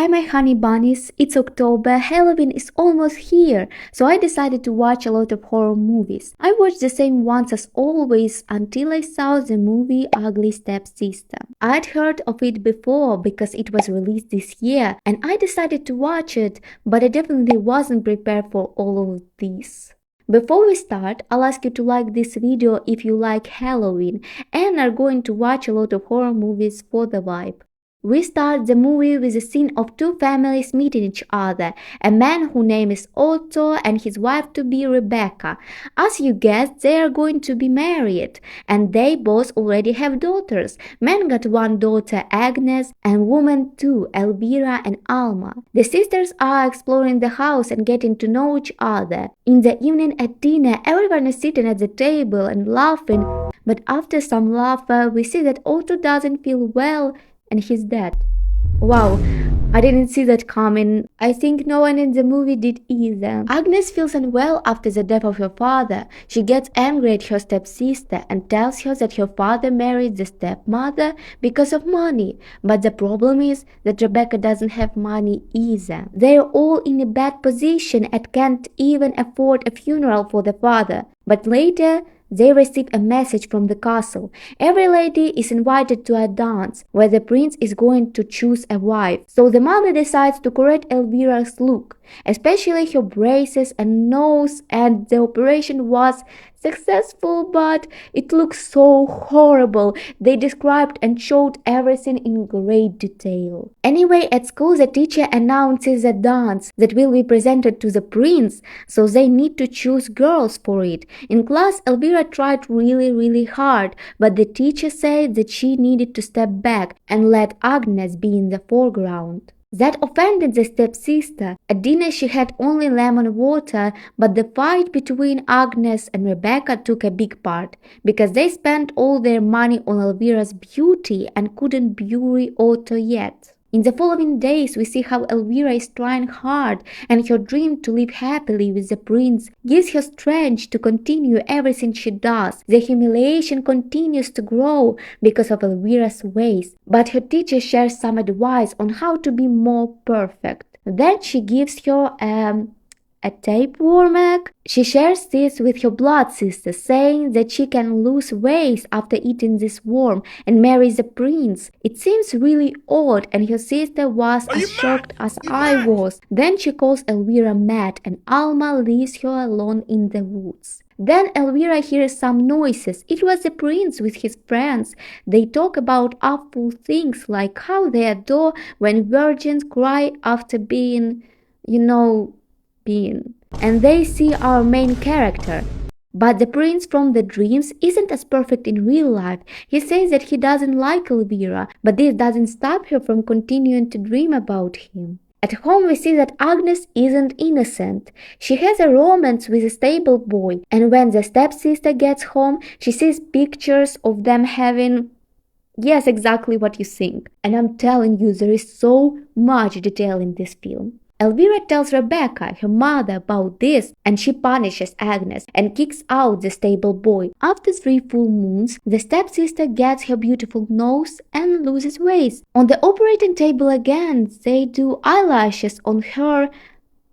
my honey bunnies, it's October, Halloween is almost here, so I decided to watch a lot of horror movies. I watched the same ones as always until I saw the movie Ugly Stepsister. I'd heard of it before because it was released this year and I decided to watch it, but I definitely wasn't prepared for all of this. Before we start, I'll ask you to like this video if you like Halloween and are going to watch a lot of horror movies for the vibe. We start the movie with a scene of two families meeting each other, a man whose name is Otto and his wife-to-be Rebecca. As you guessed, they are going to be married, and they both already have daughters. Man got one daughter, Agnes, and woman two, Elvira and Alma. The sisters are exploring the house and getting to know each other. In the evening at dinner, everyone is sitting at the table and laughing, but after some laughter, we see that Otto doesn't feel well and he's dead. Wow, I didn't see that coming. I think no one in the movie did either. Agnes feels unwell after the death of her father. She gets angry at her stepsister and tells her that her father married the stepmother because of money. But the problem is that Rebecca doesn't have money either. They're all in a bad position and can't even afford a funeral for the father. But later, they receive a message from the castle. Every lady is invited to a dance where the prince is going to choose a wife. So the mother decides to correct Elvira's look, especially her braces and nose, and the operation was successful, but it looks so horrible. They described and showed everything in great detail. Anyway, at school the teacher announces a dance that will be presented to the prince, so they need to choose girls for it. In class, Elvira tried really hard, but the teacher said that she needed to step back and let Agnes be in the foreground. That offended the stepsister. At dinner she had only lemon water, but the fight between Agnes and Rebecca took a big part, because they spent all their money on Elvira's beauty and couldn't bury Otto yet. In the following days, we see how Elvira is trying hard, and her dream to live happily with the prince gives her strength to continue everything she does. The humiliation continues to grow because of Elvira's ways, but her teacher shares some advice on how to be more perfect. Then she gives her a tapeworm. She shares this with her blood sister, saying that she can lose weight after eating this worm and marry the prince. It seems really odd, and her sister was as shocked as I was. Then she calls Elvira mad, and Alma leaves her alone in the woods. Then Elvira hears some noises. It was the prince with his friends. They talk about awful things like how they adore when virgins cry after being, and they see our main character. But the prince from the dreams isn't as perfect in real life. He says that he doesn't like Elvira, but this doesn't stop her from continuing to dream about him. At home we see that Agnes isn't innocent. She has a romance with a stable boy, and when the stepsister gets home, she sees pictures of them having... Yes, exactly what you think. And I'm telling you, there is so much detail in this film. Elvira tells Rebecca, her mother, about this, and she punishes Agnes and kicks out the stable boy. After 3 full moons, the stepsister gets her beautiful nose and loses weight. On the operating table again, they do eyelashes on her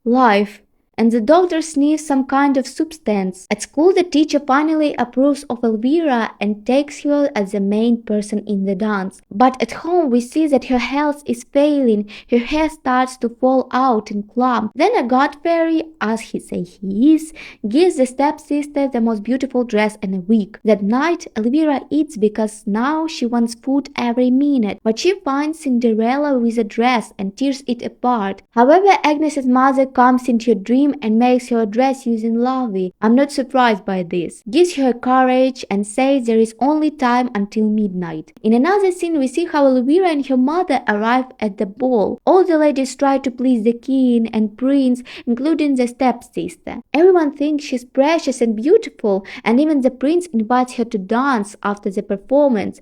life, and the doctor sniffs some kind of substance. At school, the teacher finally approves of Elvira and takes her as the main person in the dance. But at home, we see that her health is failing. Her hair starts to fall out in clumps. Then a god fairy, as he says he is, gives the stepsister the most beautiful dress and a wig. That night, Elvira eats because now she wants food every minute. But she finds Cinderella with a dress and tears it apart. However, Agnes's mother comes into her dream and makes her dress using larvae. I'm not surprised by this. Gives her courage and says there is only time until midnight. In another scene, we see how Elvira and her mother arrive at the ball. All the ladies try to please the king and prince, including the stepsister. Everyone thinks she's precious and beautiful, and even the prince invites her to dance after the performance,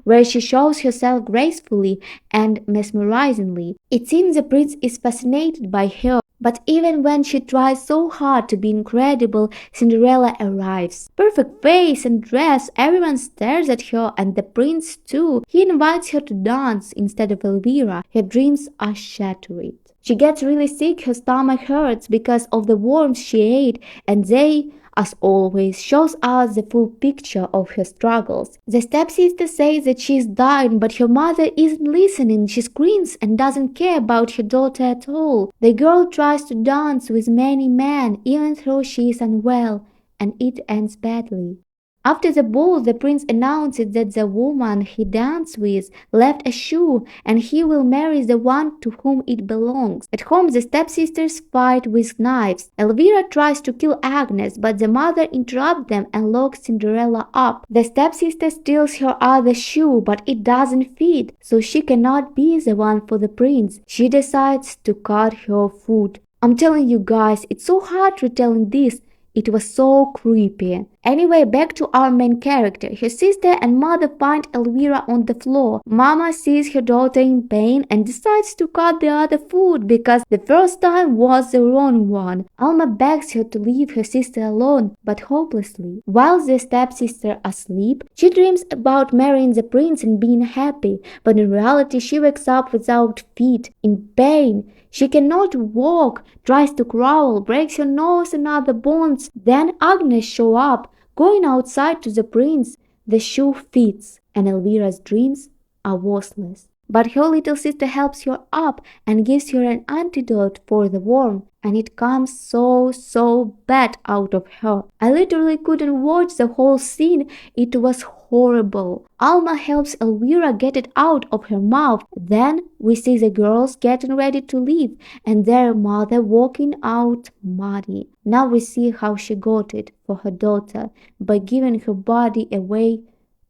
where she shows herself gracefully and mesmerizingly. It seems the prince is fascinated by her, But even when she tries so hard to be incredible, Cinderella arrives. Perfect face and dress, everyone stares at her and the prince too. He invites her to dance instead of Elvira. Her dreams are shattered. She gets really sick, her stomach hurts because of the worms she ate, and they, as always, shows us the full picture of her struggles. The stepsister says that she is dying, but her mother isn't listening. She screams and doesn't care about her daughter at all. The girl tries to dance with many men, even though she is unwell, and it ends badly. After the ball, the prince announces that the woman he danced with left a shoe and he will marry the one to whom it belongs. At home, the stepsisters fight with knives. Elvira tries to kill Agnes, but the mother interrupts them and locks Cinderella up. The stepsister steals her other shoe, but it doesn't fit, so she cannot be the one for the prince. She decides to cut her foot. I'm telling you guys, it's so hard retelling this. It was so creepy. Anyway, back to our main character. Her sister and mother find Elvira on the floor. Mama sees her daughter in pain and decides to cut the other foot because the first time was the wrong one. Alma begs her to leave her sister alone, but hopelessly. While the stepsister asleep, she dreams about marrying the prince and being happy, but in reality she wakes up without feet, in pain. She cannot walk, tries to crawl, breaks her nose and other bones. Then Agnes shows up, going outside to the prince. The shoe fits, and Elvira's dreams are worthless. But her little sister helps her up and gives her an antidote for the worm, and it comes so bad out of her. I literally couldn't watch the whole scene. It was horrible. Alma helps Elvira get it out of her mouth. Then we see the girls getting ready to leave and their mother walking out muddy. Now we see how she got it for her daughter by giving her body away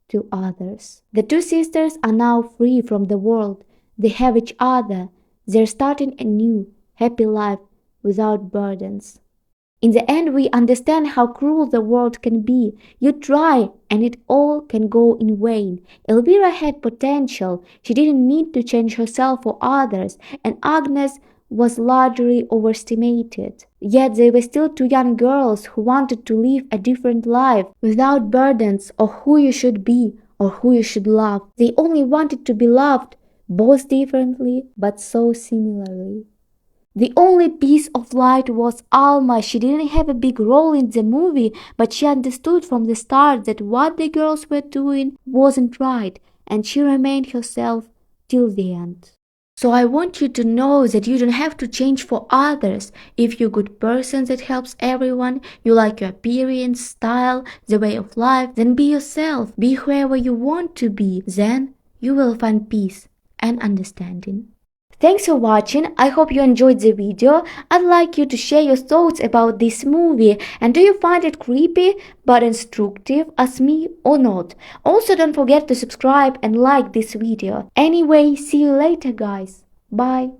to others. The two sisters are now free from the world. They have each other. They're starting a new, happy life without burdens. In the end, we understand how cruel the world can be. You try, and it all can go in vain. Elvira had potential. She didn't need to change herself for others, and Agnes was largely overestimated. Yet they were still two young girls who wanted to live a different life, without burdens of who you should be or who you should love. They only wanted to be loved, both differently but so similarly. The only piece of light was Alma. She didn't have a big role in the movie, but she understood from the start that what the girls were doing wasn't right, and she remained herself till the end. So I want you to know that you don't have to change for others. If you're a good person that helps everyone, you like your appearance, style, the way of life, then be yourself. Be whoever you want to be. Then you will find peace and understanding. Thanks for watching. I hope you enjoyed the video. I'd like you to share your thoughts about this movie, and do you find it creepy but instructive as me or not? Also, don't forget to subscribe and like this video. Anyway, see you later guys. Bye.